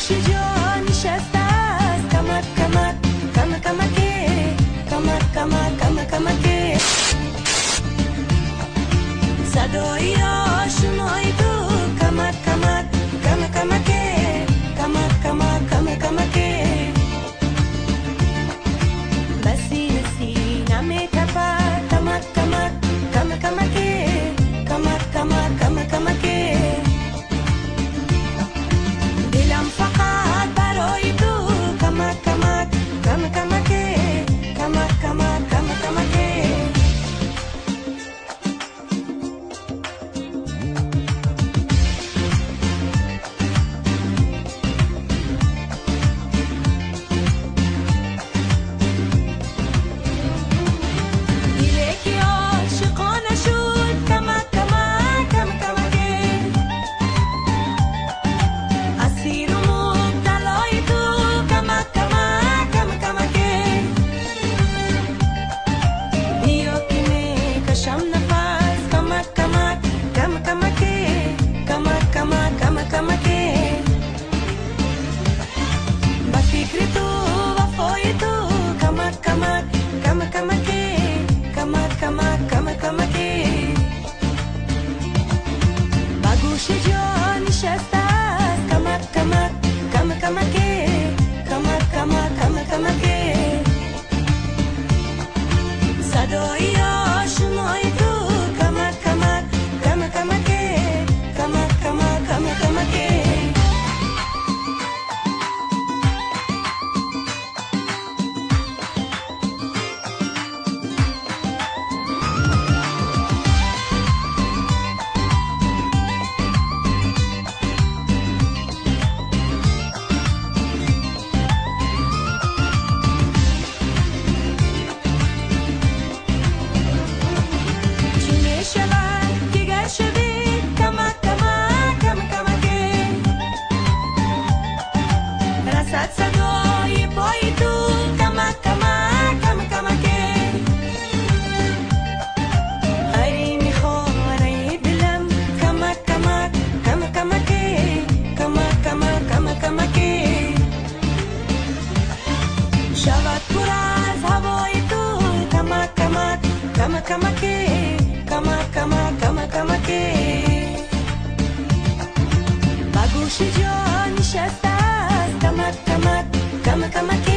گوش جا نشسته است کمک کمک کمک کمکه کمک کمک کمک کمکه صدای آشنای تو کمک کمک کمک کمکه کمک کمک کمک کمکه بسی بسی نمیتپه کمک کمک کمک کمکه کمک کمک کمک کمکه دلم فقط برای تو کمک کمک کمک کمکه کمک کمک کمک کمکه صدای آشنای تو کمک کمک کمک کمکه کمک کمک کمک کمکه صدای پای تو کمک کمک کمک کمکه هری میخواره دلم کمک کمک کمک کمکه کمک کمک کمک کمکه شود پر از هوای تو کمک کمک کمک کمکه کمک کمک کمک کمکه با گوش جا نشسته کمک کمک کمک کمک